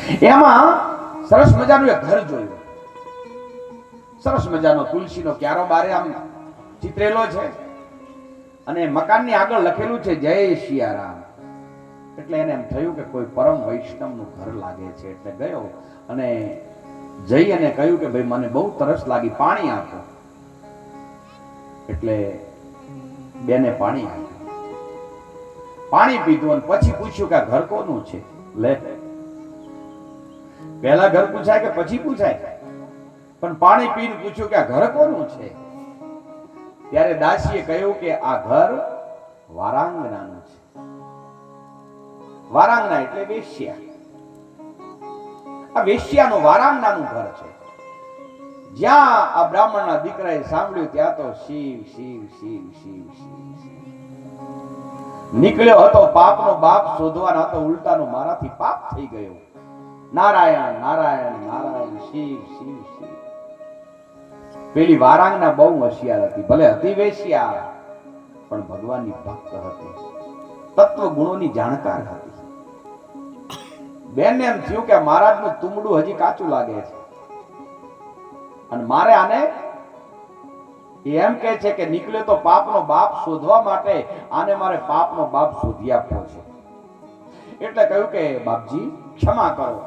એમાં સરસ મજાનું એક ઘર જોયું, સરસ મજાનો તુલસીનો ક્યારો બારે આમ ચિતરેલો છે અને મકાનની આગળ લખેલું છે જય સિયારામ. એટલે એને એમ થયું કે કોઈ પરમ વૈષ્ણવનું ઘર લાગે છે. એટલે ગયો અને જઈ અને કહ્યું કે ભાઈ મને બહુ તરસ લાગી, પાણી આપો. એટલે બેને પાણી આપ્યું, પાણી પીધું અને પછી પૂછ્યું કે આ ઘર કોનું છે. લે, પહેલા ઘર પૂછાય કે પછી પૂછાય? પણ પાણી પીને પૂછ્યું કે આ ઘર કોનું છે. ત્યારે દાસીએ કહ્યું કે આ ઘર વારાંગનાનું છે. વારાંગના એટલે વેશ્યા. આ વેશ્યાનું વારાંગનાનું ઘર છે. જ્યાં આ બ્રાહ્મણના દીકરાએ સાંભળ્યું ત્યાં તો શિવ શિવ શિવ શિવ શિવ નીકળ્યો હતો. પાપનો બાપ શોધવાનો હતો, ઉલટાનો મારાથી પાપ થઈ ગયો. નારાયણ નારાયણ નારાયણ શિવ શિવ શિવ. પેલી વારાંગના બહુ હોશિયાર હતી, ભલે હતી વેશ્યા પણ ભગવાનની ભક્ત હતી, તત્વ ગુણોની જાણકાર હતી. બેનને એમ થયું કે મહારાજનું તુમડું હજી કાચું લાગે છે અને મારે આને એમ કહે છે કે નીકળ્યો તો પાપનો બાપ શોધવા માટે, આને મારે પાપનો બાપ શોધી આપવો છે. એટલે કહ્યું કે બાપજી ક્ષમા કરો,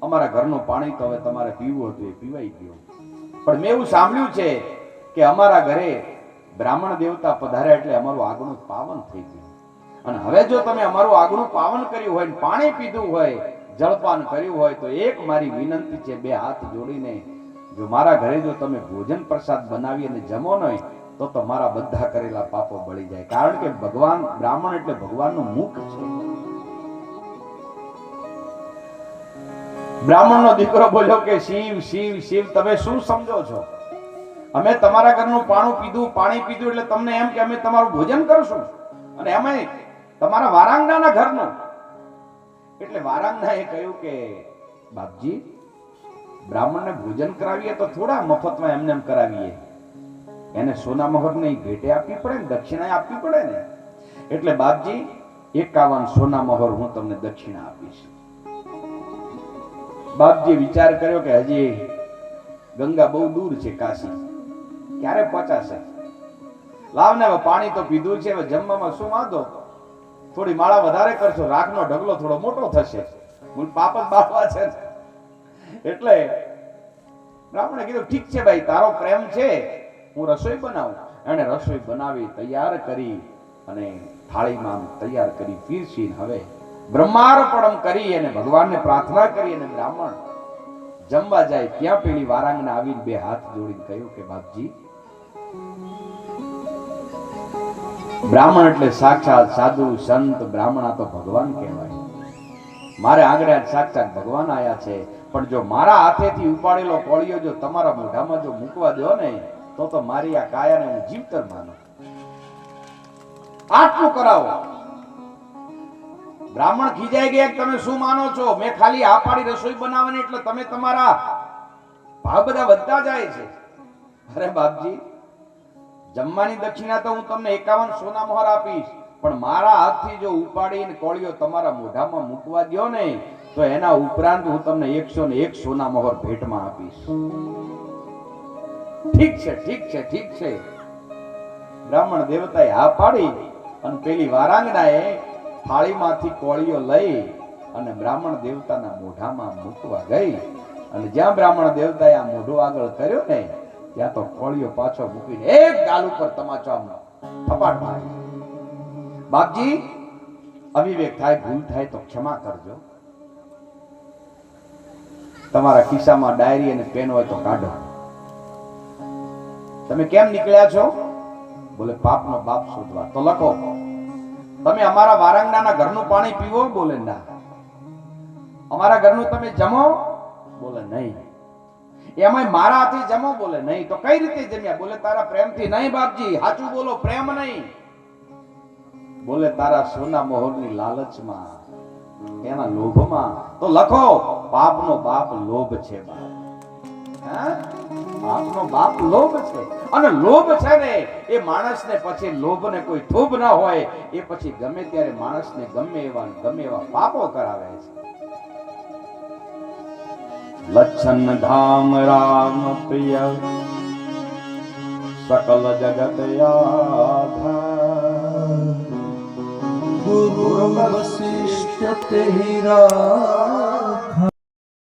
અમારા ઘરનું પાણી તો હવે તમારે પીવું હતું એ પીવાઈ ગયું, પણ મેં એવું સાંભળ્યું છે કે અમારા ઘરે બ્રાહ્મણ દેવતા પધાર્યા એટલે અમારું આગણું પાવન થઈ ગયું. અને હવે જો તમે અમારું આગણું પાવન કર્યું હોય, પાણી પીધું હોય, જળપાન કર્યું હોય તો એક મારી વિનંતી છે, બે હાથ જોડીને જો મારા ઘરે જો તમે ભોજન પ્રસાદ બનાવી અને જમો નહીં તો તમારા બધા કરેલા પાપો બળી જાય. કારણ કે ભગવાન બ્રાહ્મણ એટલે ભગવાનનું મુખ છે. બ્રાહ્મણનો દીકરો બોલ્યો કે શિવ શિવ શિવ, તમે શું સમજો છો? અમે તમારા ઘરનું પાણી પીધું એટલે તમને એમ કે અમે તમારું ભોજન કરશું, અને એમાં તમારા વારાંગનાના ઘરનું. એટલે વારાંગનાએ કહ્યું કે બાપજી બ્રાહ્મણને ભોજન કરાવીએ તો થોડા મફતમાં એમને એમ કરાવીએ, એને સોના મહોરની ભેટે આપવી પડે ને, દક્ષિણા આપવી પડે ને. એટલે બાપજી 51 સોના મહોર હું તમને દક્ષિણા આપીશ. બાપજી વિચાર કર્યો કે હજી ગંગા બહુ દૂર છે, કાશી ક્યારે પહોંચાશે. લાવને હવે પાણી તો પીધું છે, હવે જમવામાં શું વાંધો, થોડી માળા વધારે કરશો, રાખનો ઢગલો થોડો મોટો થશે, પાપ જ બાળવા છે. એટલે બ્રાહ્મણે કીધું ઠીક છે ભાઈ, તારો પ્રેમ છે, હું રસોઈ બનાવું. એને રસોઈ બનાવી તૈયાર કરી અને થાળીમાં તૈયાર કરી પીરસી હવે બ્રહ્માર્પણમ કરી અને ભગવાનને પ્રાર્થના કરી અને બ્રાહ્મણ જમવા જાય ત્યાં પેલી વારાંગના આવીને બે હાથ જોડીને કહ્યું કે બાપજી, બ્રાહ્મણ એટલે સાક્ષાત સાધુ સંત બ્રાહ્મણ, આ તો ભગવાન કહેવાય. મારે આંગણે સાક્ષાત ભગવાન આયા છે, પણ જો મારા હાથેથી ઉપાડેલો કોળિયો જો તમારા મોઢામાં જો મૂકવા દો ને તો મારી આ કાયાને હું જીવતર માનું. આટલું કરાવો. બ્રાહ્મણ ખીજાઈ ગયા, તમે શું માનો છો? મેં ખાલી આ પાડી રસોઈ બનાવવાની એટલે તમે તમારા ભાવ બધા વધતા જાય છે. અરે બાપજી, જમવાની દક્ષિણા તો હું તમને 51 સોના મહોર આપીશ, પણ મારા હાથથી જો ઉપાડીને કોળિયો તમારા મોઢામાં મૂકવા દો ને તો એના ઉપરાંત હું તમને 101 સોના મહોર ભેટમાં આપીશ. ઠીક છે ઠીક છે ઠીક છે. બ્રાહ્મણ દેવતાએ હા પાડી અને પેલી વારાંગનાએ થાળીમાંથી કોળિયો લઈ અને બ્રાહ્મણ દેવતાના મોઢામાં મૂકવા ગઈ. અને જ્યાં બ્રાહ્મણ દેવતાએ આ મોઢું આગળ કર્યો ને ત્યાં તો કોળિયો પાછો મૂકીને એક ગાલ ઉપર તમાચો થપાટ મારી. બાપજી અવિવેક થાય, ભૂલ થાય તો ક્ષમા કરજો. તમારા ખિસ્સામાં ડાયરી અને પેન હોય તો કાઢો. તમે કેમ નીકળ્યા છો? બોલે પાપનો બાપ શોધવા. તો લખો. તમે અમારા વારાંગનાના ઘરનું પાણી પીવો? બોલે ના. અમારા ઘરનું તમે જમો? બોલે નહીં. એમાં મારા હાથે જમો? બોલે નહીં. તો કઈ રીતે જમ્યા? બોલે તારા પ્રેમથી. નહીં બાપજી, સાચું બોલો, પ્રેમ નહીં. બોલે તારા સોના મોહરની લાલચમાં, એના લોભમાં. તો લખો પાપનો બાપ લોભ છે. પાપનો બાપ લોભ છે. અને લોભ છે ને એ માણસને પછી લોભને કોઈ થોભ ના હોય એ પછી ગમે ત્યારે માણસને ગમે એવા પાપો કરાવે છે. लच्छन धाम राम प्रिय सकल जगत आधार गुरु वशिष्ठ तेरा